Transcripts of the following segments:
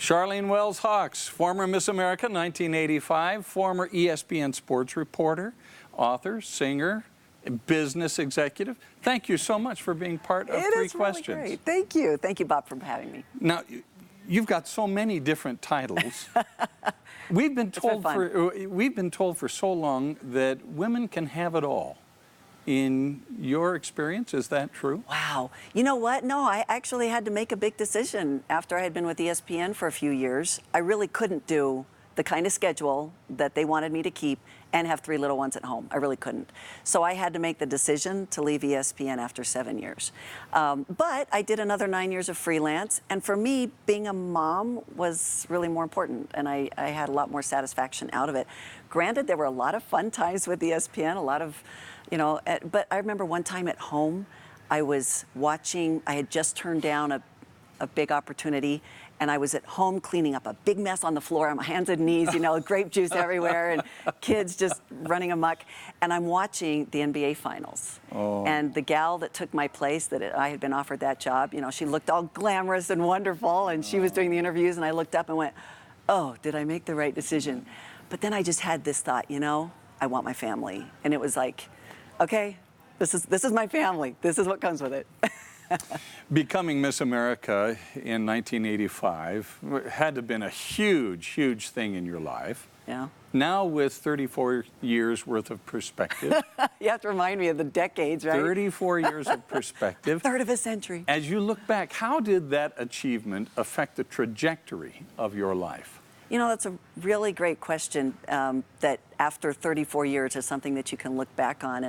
Sharlene Wells Hawkes, former Miss America 1985, former ESPN sports reporter, author, singer, business executive. Thank you so much for being part of Three Questions. Really great. Thank you. Thank you, Bob, for having me. Now, you've got so many different titles. We've been told for so long that women can have it all. In your experience, is that true? Wow. You know what? No, I actually had to make a big decision after I had been with ESPN for a few years. I really couldn't do the kind of schedule that they wanted me to keep and have 3 little ones at home. I really couldn't. So I had to make the decision to leave ESPN after 7 years. But I did another 9 years of freelance, and for me, being a mom was really more important, and I had a lot more satisfaction out of it. Granted, there were a lot of fun times with ESPN, a lot of, you know, but I remember one time at home, I was watching, I had just turned down a big opportunity, and I was at home cleaning up a big mess on the floor on my hands and knees, you know, grape juice everywhere and kids just running amok. And I'm watching the NBA Finals. Oh. And the gal that took my place, I had been offered that job, you know, she looked all glamorous and wonderful, and she was doing the interviews, and I looked up and went, oh, did I make the right decision? But then I just had this thought, you know, I want my family. And it was like, okay, this is my family. This is what comes with it. Becoming Miss America in 1985 had to have been a huge, huge thing in your life. Yeah. Now with 34 years worth of perspective. You have to remind me of the decades, right? 34 years of perspective. Third of a century. As you look back, how did that achievement affect the trajectory of your life? You know, that's a really great question that after 34 years is something that you can look back on.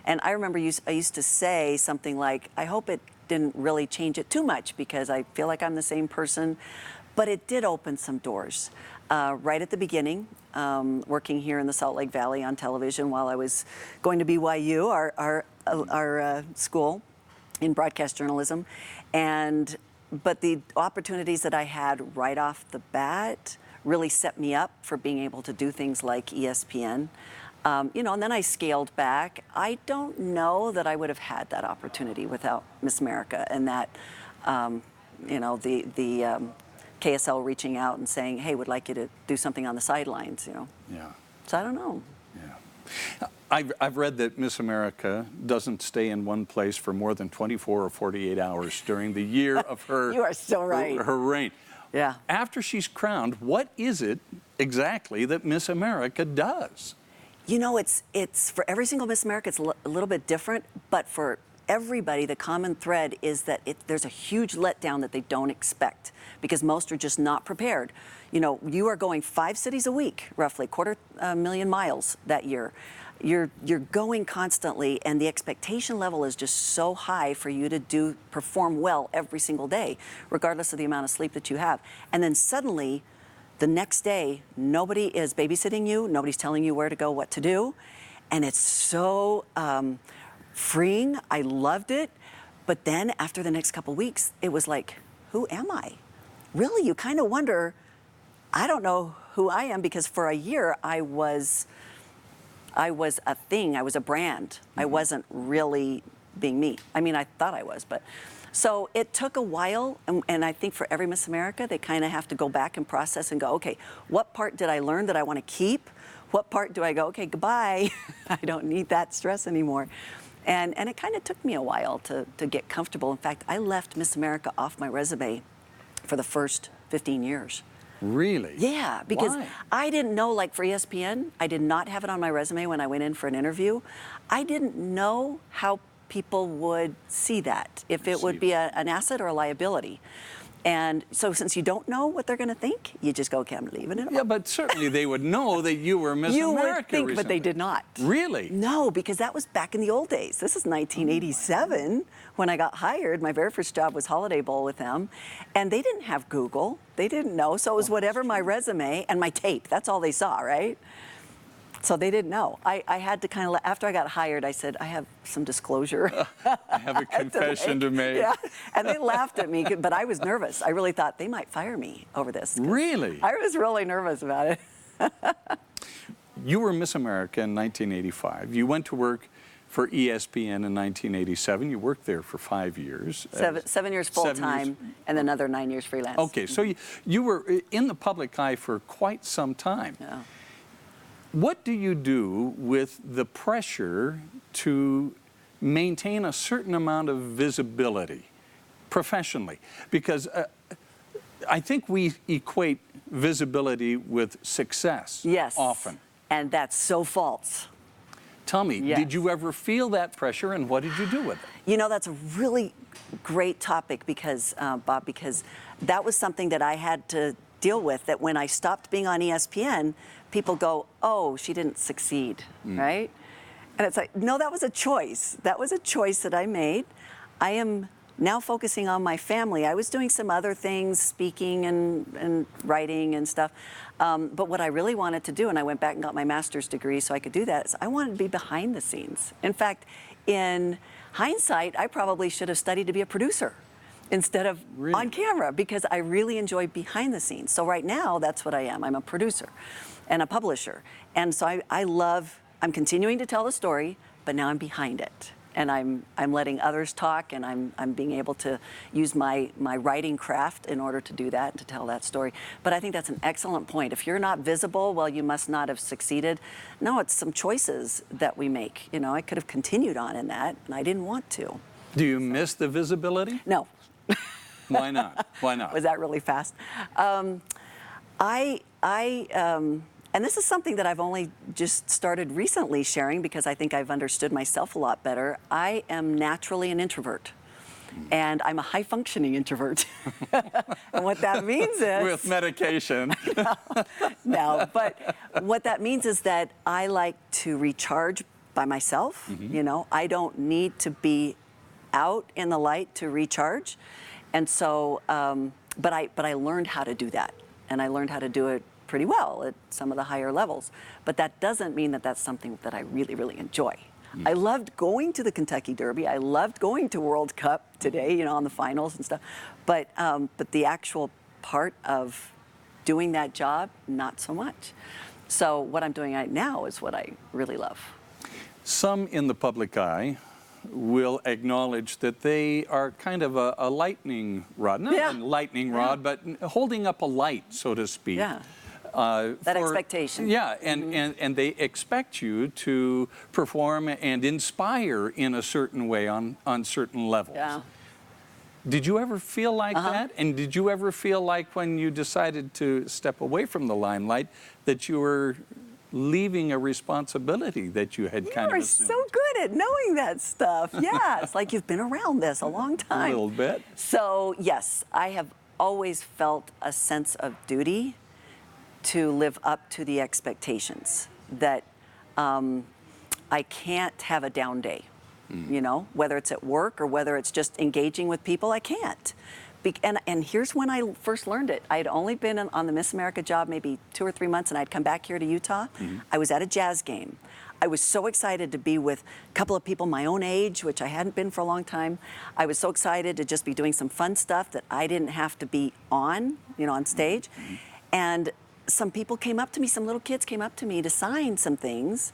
And I remember I used to say something like, I hope it didn't really change it too much because I feel like I'm the same person. But it did open some doors. Right at the beginning, working here in the Salt Lake Valley on television while I was going to BYU, our school in broadcast journalism. But the opportunities that I had right off the bat really set me up for being able to do things like ESPN. You know, and then I scaled back. I don't know that I would have had that opportunity without Miss America and that, you know, the KSL reaching out and saying, hey, would like you to do something on the sidelines, you know. Yeah. So I don't know. Yeah. I've read that Miss America doesn't stay in one place for more than 24 or 48 hours during the year of her You are so right. her reign. Yeah. After she's crowned, what is it exactly that Miss America does? You know, it's for every single Miss America, it's a little bit different, but for everybody, the common thread is that there's a huge letdown that they don't expect because most are just not prepared. You know, you are going 5 cities a week, roughly, 250,000 miles that year. You're going constantly, and the expectation level is just so high for you to perform well every single day, regardless of the amount of sleep that you have. And then suddenly, the next day, nobody is babysitting you, nobody's telling you where to go, what to do, and it's so freeing. I loved it, but then after the next couple weeks, it was like, who am I? Really, you kind of wonder, I don't know who I am, because for a year, I was a thing, I was a brand. I wasn't really being me. I mean, I thought I was, but. So it took a while, and I think for every Miss America, they kind of have to go back and process and go, okay, what part did I learn that I want to keep? What part do I go, okay, goodbye, I don't need that stress anymore. And it kind of took me a while to get comfortable. In fact, I left Miss America off my resume for the first 15 years. Really? Yeah, because Why? I didn't know, like for ESPN, I did not have it on my resume when I went in for an interview. I didn't know how people would see that, if it would be an asset or a liability. And so since you don't know what they're going to think, you just go, okay, I'm leaving it. Yeah, but certainly they would know that you were Miss America. You would think, recently. but they did not. Really? No, because that was back in the old days. This is 1987 when I got hired. My very first job was Holiday Bowl with them, and they didn't have Google. They didn't know, so it was whatever my resume and my tape. That's all they saw, right? So they didn't know. I had to kind of, after I got hired, I said, I have some disclosure. I have a confession to make. Yeah, and they laughed at me, but I was nervous. I really thought they might fire me over this. Really? I was really nervous about it. You were Miss America in 1985. You went to work for ESPN in 1987. You worked there for 5 years. 7 years full-time and another 9 years freelance. Okay, so you were in the public eye for quite some time. Yeah. What do you do with the pressure to maintain a certain amount of visibility professionally? Because I think we equate visibility with success. Yes. Often. And that's so false. Tell me, Yes. did you ever feel that pressure, and what did you do with it? You know, that's a really great topic because, Bob, because that was something that I had to deal with, that when I stopped being on ESPN, people go, oh, she didn't succeed, right? And it's like, no, that was a choice. That was a choice that I made. I am now focusing on my family. I was doing some other things, speaking and writing and stuff. But what I really wanted to do, and I went back and got my master's degree so I could do that, is I wanted to be behind the scenes. In fact, in hindsight, I probably should have studied to be a producer instead of on camera, because I really enjoy behind the scenes. So right now, that's what I am. I'm a producer and a publisher. And so I'm continuing to tell the story, but now I'm behind it. And I'm letting others talk, and I'm being able to use my writing craft in order to do that, to tell that story. But I think that's an excellent point. If you're not visible, well, you must not have succeeded. No, it's some choices that we make. You know, I could have continued on in that, and I didn't want to. Do you miss the visibility? No. Why not? Why not? Was that really fast? And this is something that I've only just started recently sharing, because I think I've understood myself a lot better. I am naturally an introvert, and I'm a high-functioning introvert. And what that means is... With medication. No, but what that means is that I like to recharge by myself. You know, I don't need to be out in the light to recharge. And so, but I learned how to do that, and I learned how to do it pretty well at some of the higher levels. But that doesn't mean that that's something that I really, really enjoy. I loved going to the Kentucky Derby. I loved going to World Cup today, you know, on the finals and stuff. But the actual part of doing that job, not so much. So what I'm doing right now is what I really love. Some in the public eye will acknowledge that they are kind of a lightning rod, not a lightning rod, but holding up a light, so to speak. Yeah. That expectation. Yeah, and they expect you to perform and inspire in a certain way on certain levels. Yeah. Did you ever feel like that? And did you ever feel like when you decided to step away from the limelight that you were leaving a responsibility that you had kind of assumed? You're so good at knowing that stuff. Yeah, it's like you've been around this a long time. A little bit. So yes, I have always felt a sense of duty to live up to the expectations, that I can't have a down day, you know, whether it's at work or whether it's just engaging with people, I can't. And here's when I first learned it. I had only been on the Miss America job maybe 2 or 3 months, and I'd come back here to Utah. I was at a jazz game. I was so excited to be with a couple of people my own age, which I hadn't been for a long time. I was so excited to just be doing some fun stuff that I didn't have to be on, you know, on stage. And some people came up to me, some little kids came up to me to sign some things.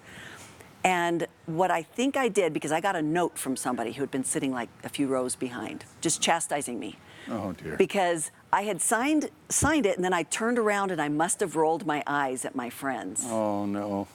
And what I think I did, because I got a note from somebody who had been sitting like a few rows behind, just chastising me. Oh, dear. Because I had signed it, and then I turned around and I must have rolled my eyes at my friends. Oh, no.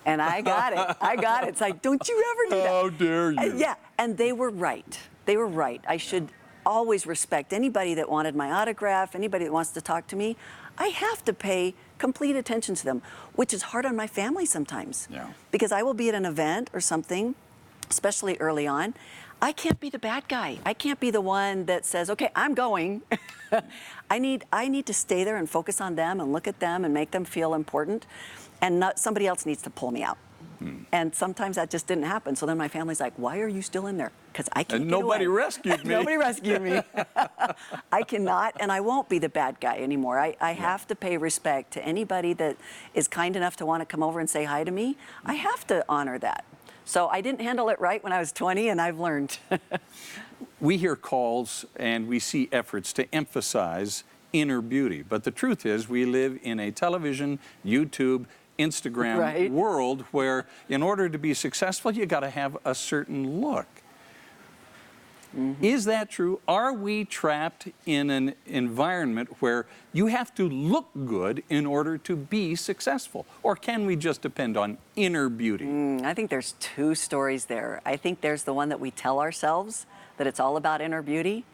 And I got it. I got it. It's like, don't you ever do that. How dare you? Yeah, and they were right. They were right. I should always respect anybody that wanted my autograph, anybody that wants to talk to me. I have to pay complete attention to them, which is hard on my family sometimes. Yeah. Because I will be at an event or something, especially early on. I can't be the bad guy. I can't be the one that says, okay, I'm going. I need to stay there and focus on them and look at them and make them feel important. And not somebody else needs to pull me out. And sometimes that just didn't happen. So then my family's like, why are you still in there? Because I can't get away. Nobody rescued me. Nobody rescued me. I cannot, and I won't be the bad guy anymore. I have to pay respect to anybody that is kind enough to want to come over and say hi to me. I have to honor that. So I didn't handle it right when I was 20, and I've learned. We hear calls and we see efforts to emphasize inner beauty. But the truth is we live in a television, YouTube, Instagram Right. world where in order to be successful, you got to have a certain look. Is that true? Are we trapped in an environment where you have to look good in order to be successful? Or can we just depend on inner beauty? I think there's two stories there. I think there's the one that we tell ourselves, that it's all about inner beauty,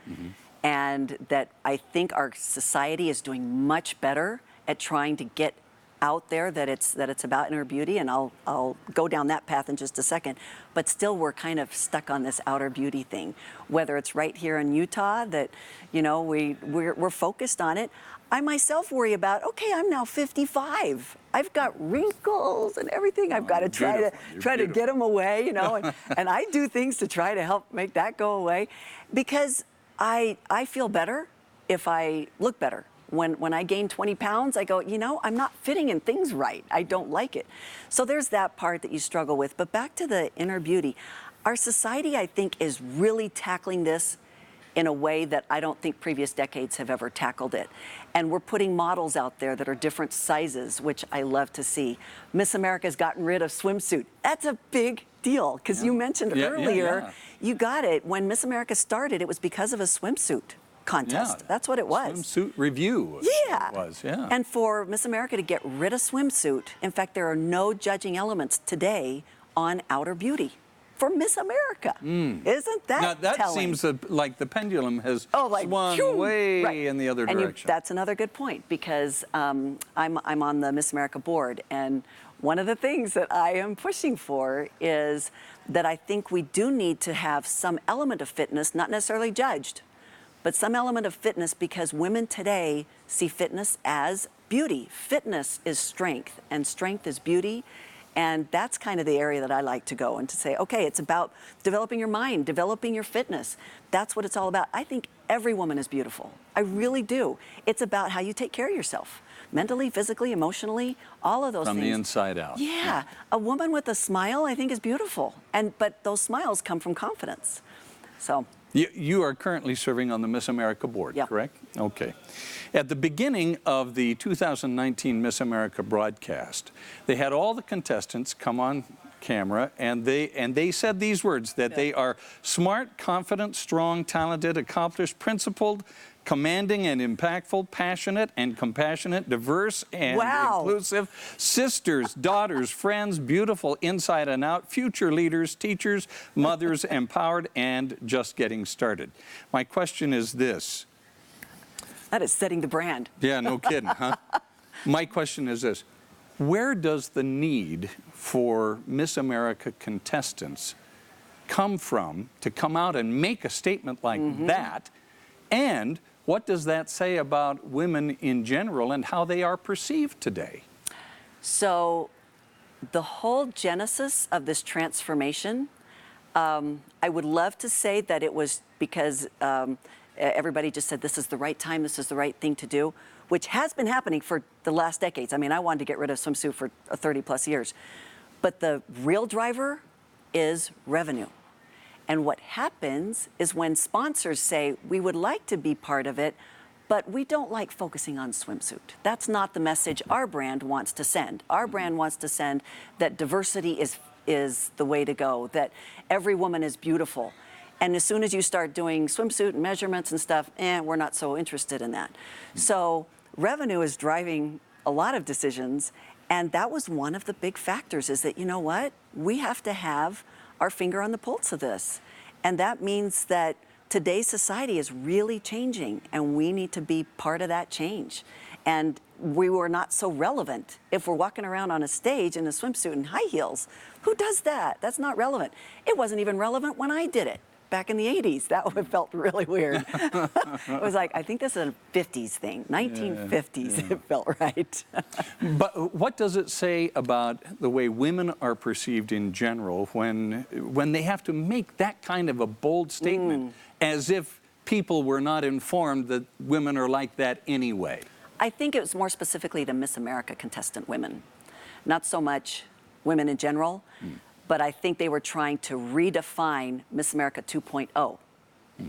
and that I think our society is doing much better at trying to get out there that it's about inner beauty, and I'll go down that path in just a second. But still, we're kind of stuck on this outer beauty thing. Whether it's right here in Utah that, you know, we're focused on it. I myself worry about, okay, I'm now 55. I've got wrinkles and everything. I've got to try to get them away, you know, and I do things to try to help make that go away, because I feel better if I look better. When I gain 20 pounds, I go, you know, I'm not fitting in things right. I don't like it. So there's that part that you struggle with. But back to the inner beauty. Our society, I think, is really tackling this in a way that I don't think previous decades have ever tackled it. And we're putting models out there that are different sizes, which I love to see. Miss America's gotten rid of swimsuit. That's a big deal, because you mentioned earlier, you got it. When Miss America started, it was because of a swimsuit contest. Yeah. That's what it was. Swimsuit review. Yeah. It was, yeah. And for Miss America to get rid of swimsuit, in fact, there are no judging elements today on outer beauty for Miss America. Isn't that Now, that telling? seems like the pendulum has like, swung phew, way right. in the other And direction. that's another good point, because I'm on the Miss America board, and one of the things that I am pushing for is that I think we do need to have some element of fitness, not necessarily judged, but some element of fitness, because women today see fitness as beauty. Fitness is strength, and strength is beauty. And that's kind of the area that I like to go, and to say, okay, it's about developing your mind, developing your fitness. That's what it's all about. I think every woman is beautiful. I really do. It's about how you take care of yourself. Mentally, physically, emotionally, all of those things. From the inside out. Yeah. A woman with a smile, I think, is beautiful. But those smiles come from confidence. So. You are currently serving on the Miss America board, correct? Okay. At the beginning of the 2019 Miss America broadcast, they had all the contestants come on camera, and they said these words, that they are smart, confident, strong, talented, accomplished, principled, commanding and impactful, passionate and compassionate, diverse and inclusive, sisters, daughters, friends, beautiful inside and out, future leaders, teachers, mothers, empowered, and just getting started. My question is this. That is setting the brand. Yeah, no kidding, huh? My question is this. Where does the need for Miss America contestants come from to come out and make a statement like that? And what does that say about women in general and how they are perceived today? So the whole genesis of this transformation, I would love to say that it was because everybody just said this is the right time, this is the right thing to do, which has been happening for the last decades. I mean, I wanted to get rid of swimsuit for 30 plus years. But the real driver is revenue. And what happens is when sponsors say, we would like to be part of it, but we don't like focusing on swimsuit. That's not the message our brand wants to send. Our brand wants to send that diversity is the way to go, that every woman is beautiful. And as soon as you start doing swimsuit and measurements and stuff, we're not so interested in that. So revenue is driving a lot of decisions, and that was one of the big factors, is that, you know what, we have to have our finger on the pulse of this. And that means that today's society is really changing, and we need to be part of that change. And we were not so relevant if we're walking around on a stage in a swimsuit and high heels. Who does that? That's not relevant. It wasn't even relevant when I did it back in the 80s. That one felt really weird. It was like, I think this is a 50s thing, 1950s, it felt right. But what does it say about the way women are perceived in general when they have to make that kind of a bold statement, as if people were not informed that women are like that anyway? I think it was more specifically the Miss America contestant women, not so much women in general. But I think they were trying to redefine Miss America 2.0.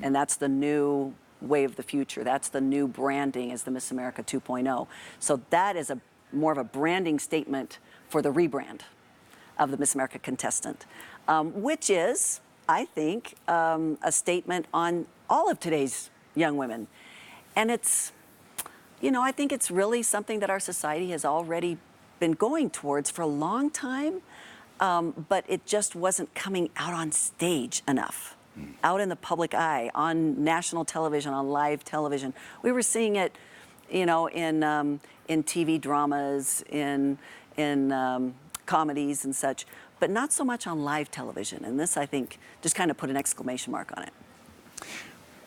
And that's the new way of the future. That's the new branding, as the Miss America 2.0. So that is a more of a branding statement for the rebrand of the Miss America contestant, which is, I think, a statement on all of today's young women. And it's, you know, I think it's really something that our society has already been going towards for a long time, but it just wasn't coming out on stage enough, out in the public eye, on national television, on live television. We were seeing it, you know, in TV dramas, in comedies and such, but not so much on live television. And this, I think, just kind of put an exclamation mark on it.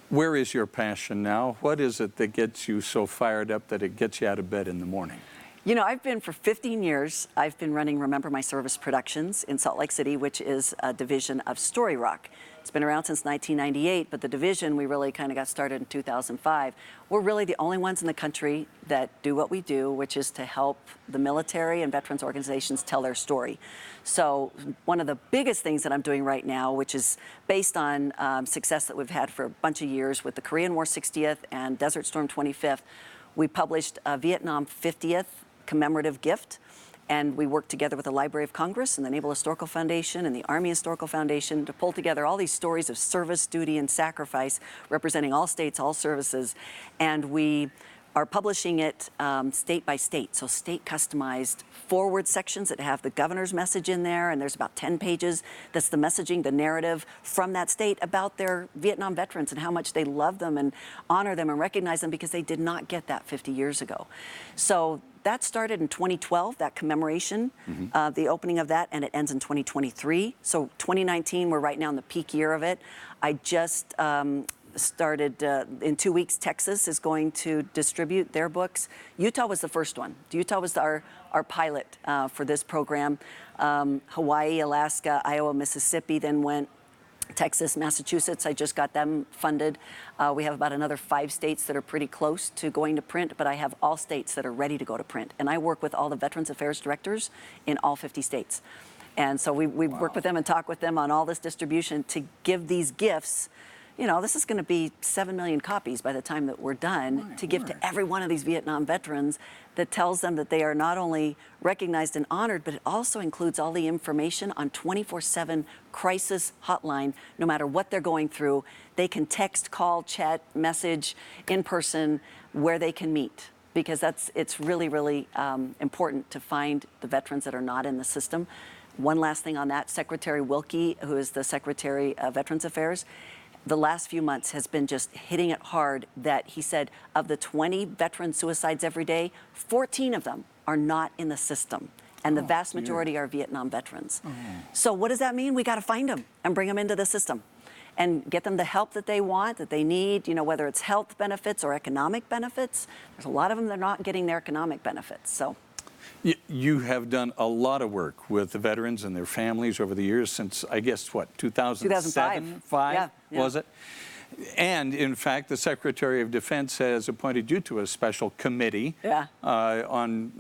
Where is your passion now? What is it that gets you so fired up that it gets you out of bed in the morning? You know, I've been for 15 years, I've been running Remember My Service Productions in Salt Lake City, which is a division of Story Rock. It's been around since 1998, but the division, we really kind of got started in 2005. We're really the only ones in the country that do what we do, which is to help the military and veterans organizations tell their story. So one of the biggest things that I'm doing right now, which is based on success that we've had for a bunch of years with the Korean War 60th and Desert Storm 25th, we published a Vietnam 50th commemorative gift. And we worked together with the Library of Congress and the Naval Historical Foundation and the Army Historical Foundation to pull together all these stories of service, duty, and sacrifice representing all states, all services. And we are publishing it state by state, so state customized forward sections that have the governor's message in there, and there's about 10 pages that's the messaging, the narrative from that state about their Vietnam veterans and how much they love them and honor them and recognize them because they did not get that 50 years ago. So that started in 2012, that commemoration, the opening of that, and it ends in 2023. So 2019, we're right now in the peak year of it. I just started, in 2 weeks, Texas is going to distribute their books. Utah was the first one. Utah was our pilot for this program. Hawaii, Alaska, Iowa, Mississippi then went. Texas, Massachusetts, I just got them funded. We have about another 5 states that are pretty close to going to print, but I have all states that are ready to go to print. And I work with all the Veterans Affairs directors in all 50 states. And so we work with them and talk with them on all this distribution to give these gifts. You know, this is going to be 7 million copies by the time that we're done to give to every one of these Vietnam veterans that tells them that they are not only recognized and honored, but it also includes all the information on 24/7 crisis hotline. No matter what they're going through, they can text, call, chat, message, in person, where they can meet. Because it's really, really important to find the veterans that are not in the system. One last thing on that, Secretary Wilkie, who is the Secretary of Veterans Affairs, the last few months has been just hitting it hard that he said of the 20 veteran suicides every day, 14 of them are not in the system. And the vast majority are Vietnam veterans. So what does that mean? We got to find them and bring them into the system and get them the help that they want, that they need, you know, whether it's health benefits or economic benefits. There's a lot of them that are not getting their economic benefits. So. You have done a lot of work with the veterans and their families over the years since, I guess, what, 2007? 2005. Yeah. Was it? And, in fact, the Secretary of Defense has appointed you to a special committee on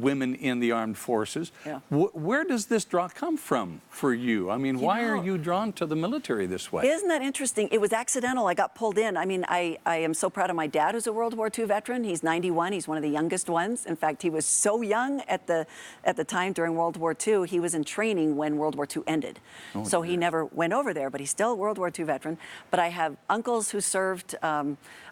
women in the armed forces. Yeah. Where does this draw come from for you? I mean, why are you drawn to the military this way? Isn't that interesting? It was accidental. I got pulled in. I mean, I am so proud of my dad, who's a World War II veteran. He's 91. He's one of the youngest ones. In fact, he was so young at the time during World War II. He was in training when World War II ended. So he never went over there, but he's still a World War II veteran. But I have uncles who served.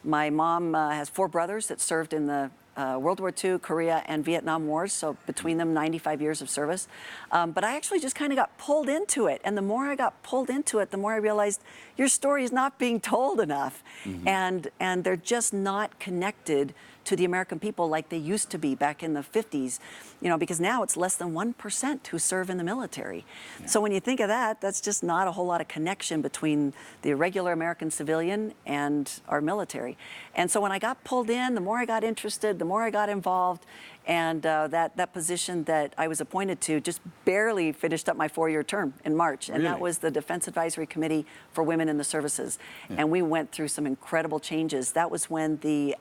My mom has 4 brothers that served in the World War II, Korea, and Vietnam Wars, so between them 95 years of service. But I actually just kind of got pulled into it, and the more I got pulled into it, the more I realized your story is not being told enough, and they're just not connected to the American people like they used to be back in the 50s, you know, because now it's less than 1% who serve in the military. So when you think of that, that's just not a whole lot of connection between the regular American civilian and our military. And so when I got pulled in, the more I got interested, the more I got involved, and that position that I was appointed to just barely finished up my 4-year term in March, and that was the Defense Advisory Committee for Women in the Services. And we went through some incredible changes. That was when the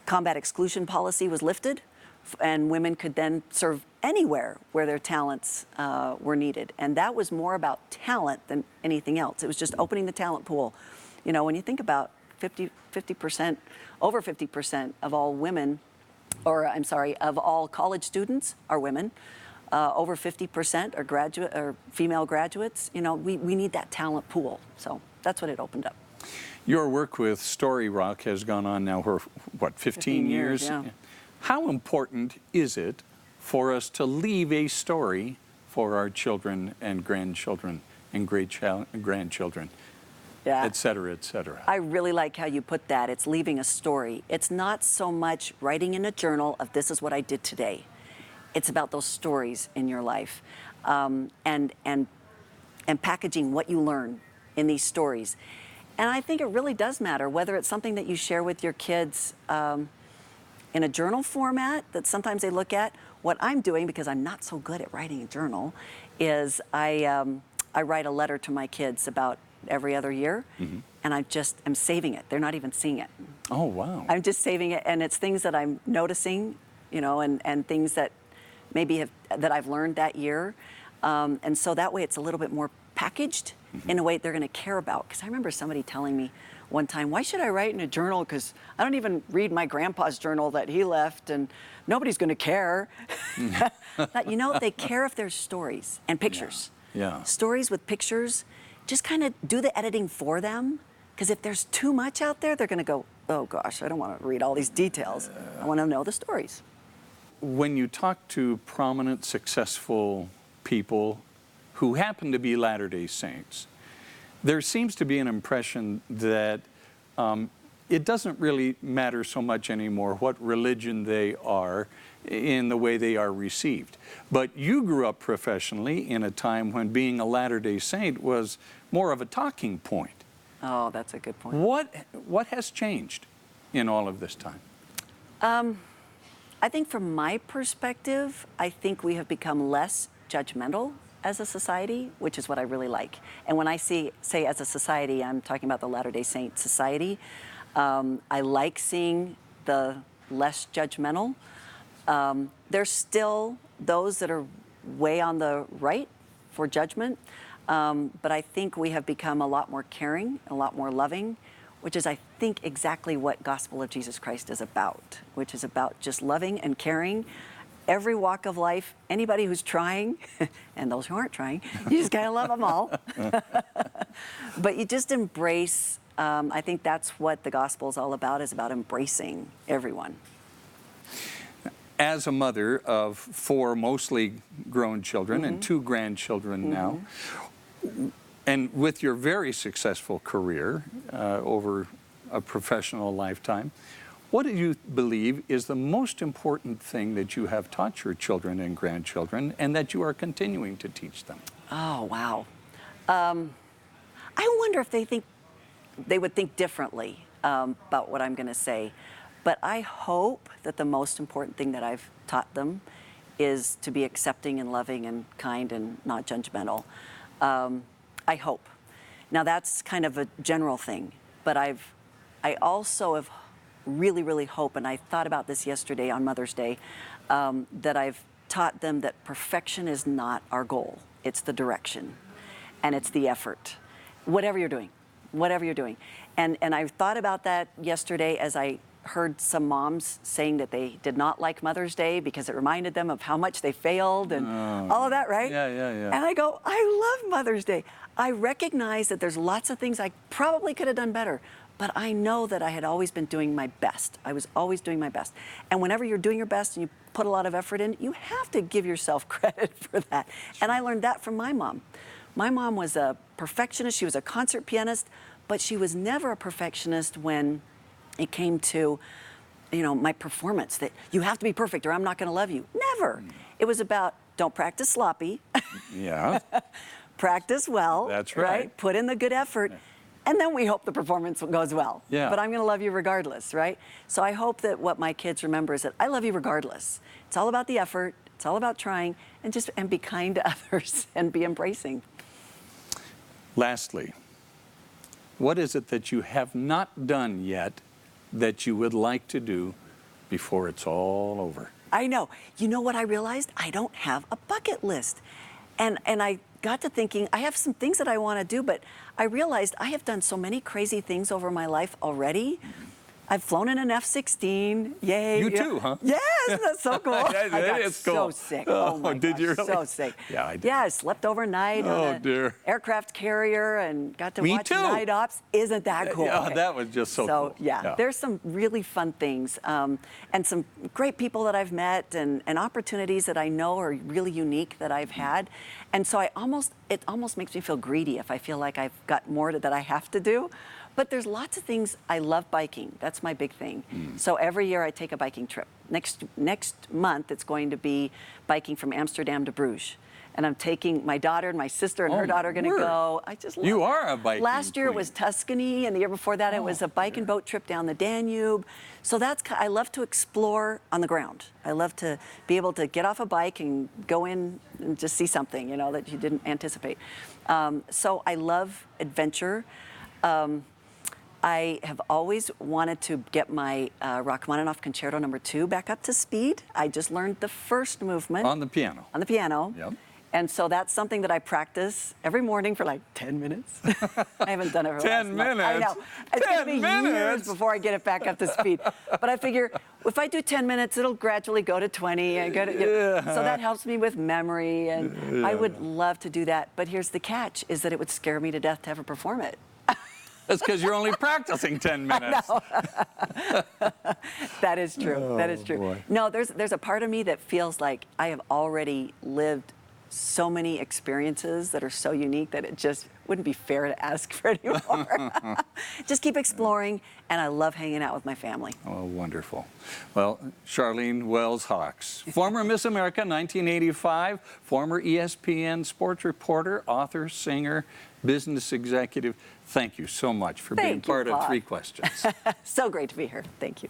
combat exclusion policy was lifted, and women could then serve anywhere where their talents were needed. And that was more about talent than anything else. It was just opening the talent pool. You know, when you think about 50%, over 50% of all women or I'm sorry, of all college students are women. Over 50% are graduate or female graduates. You know, we need that talent pool. So that's what it opened up. Your work with Story Rock has gone on now for, what, 15 years? Yeah. How important is it for us to leave a story for our children and grandchildren and great-grandchildren, Yeah. et cetera, et cetera? I really like how you put that. It's leaving a story. It's not so much writing in a journal of this is what I did today. It's about those stories in your life, and packaging what you learn in these stories. And I think it really does matter whether it's something that you share with your kids in a journal format that sometimes they look at. What I'm doing, because I'm not so good at writing a journal, is I write a letter to my kids about every other year, and I'm saving it. They're not even seeing it. Oh, wow. I'm just saving it, and it's things that I'm noticing, you know, and things that maybe that I've learned that year. And so that way it's a little bit more packaged in a way they're going to care about. Because I remember somebody telling me one time, why should I write in a journal? Because I don't even read my grandpa's journal that he left, and nobody's going to care. But, you know, they care if there's stories and pictures. Yeah. Stories with pictures, just kind of do the editing for them. Because if there's too much out there, they're going to go, oh gosh, I don't want to read all these details. I want to know the stories. When you talk to prominent, successful people who happen to be Latter-day Saints, there seems to be an impression that it doesn't really matter so much anymore what religion they are in the way they are received. But you grew up professionally in a time when being a Latter-day Saint was more of a talking point. Oh, that's a good point. What has changed in all of this time? I think from my perspective, I think we have become less judgmental as a society, which is what I really like. And when I say as a society, I'm talking about the Latter-day Saint society. I like seeing the less judgmental. There's still those that are way on the right for judgment, but I think we have become a lot more caring, a lot more loving, which is, I think, exactly what Gospel of Jesus Christ is about, which is about just loving and caring every walk of life, anybody who's trying, and those who aren't trying, you just gotta love them all. But you just embrace, I think that's what the gospel is all about, is about embracing everyone. As a mother of 4 mostly grown children and 2 grandchildren now, and with your very successful career over a professional lifetime, what do you believe is the most important thing that you have taught your children and grandchildren and that you are continuing to teach them? Oh, wow. I wonder if they would think differently about what I'm going to say. But I hope that the most important thing that I've taught them is to be accepting and loving and kind and not judgmental. I hope. Now that's kind of a general thing, but I also have really, really hope, and I thought about this yesterday on Mother's Day, that I've taught them that perfection is not our goal. It's the direction, and it's the effort. Whatever you're doing, whatever you're doing. And I thought about that yesterday as I heard some moms saying that they did not like Mother's Day because it reminded them of how much they failed and all of that, right? Yeah. And I go, I love Mother's Day. I recognize that there's lots of things I probably could have done better, but I know that I had always been doing my best. I was always doing my best. And whenever you're doing your best and you put a lot of effort in, you have to give yourself credit for that. And I learned that from my mom. My mom was a perfectionist. She was a concert pianist, but she was never a perfectionist when it came to, you know, my performance, that you have to be perfect or I'm not going to love you. Never. It was about, don't practice sloppy. Yeah. Practice well. That's right. Put in the good effort. And then we hope the performance goes well. Yeah. But I'm going to love you regardless, right? So I hope that what my kids remember is that I love you regardless. It's all about the effort. It's all about trying, and be kind to others and be embracing. Lastly, what is it that you have not done yet that you would like to do before it's all over? I know. You know what I realized? I don't have a bucket list. And I got to thinking, I have some things that I want to do, but I realized I have done so many crazy things over my life already. I've flown in an F-16. Yay. You too, huh? Yes, that's so cool. Yeah, I got it's so cool. sick. Oh, Oh my did gosh, you really? so sick. Yeah, I did. Yeah, I slept overnight Oh, on an dear. aircraft carrier and got to Me watch too. night ops. Isn't that cool? Yeah, that was just so cool. Yeah, there's some really fun things and some great people that I've met and opportunities that I know are really unique that I've had. And so it almost makes me feel greedy if I feel like I've got more that I have to do. But there's lots of things. I love biking. That's my big thing. So every year I take a biking trip. Next month it's going to be biking from Amsterdam to Bruges. And I'm taking my daughter and my sister and her daughter are going to go. I just love You it. are a biking Last year it queen. was Tuscany, and the year before that it was a bike and boat trip down the Danube. So I love to explore on the ground. I love to be able to get off a bike and go in and just see something, you know, that you didn't anticipate. So I love adventure. I have always wanted to get my Rachmaninoff Concerto No. 2 back up to speed. I just learned the first movement. On the piano. On the piano. Yep. And so that's something that I practice every morning for like 10 minutes. I haven't done it for 10 minutes? I know. It's going to be 10 years minutes? before I get it back up to speed. But I figure if I do 10 minutes, it'll gradually go to 20. And go to, So that helps me with memory. And I would love to do that. But here's the catch, is that it would scare me to death to ever perform it. That's because you're only practicing 10 minutes. That is true. That is true. Boy. No, there's a part of me that feels like I have already lived so many experiences that are so unique that it just wouldn't be fair to ask for any more. Just keep exploring, and I love hanging out with my family. Oh, wonderful. Well, Sharlene Wells Hawkes, former Miss America 1985, former ESPN sports reporter, author, singer, business executive. Thank you so much for being Thank you, part of Claude. 3 Questions. So great to be here. Thank you.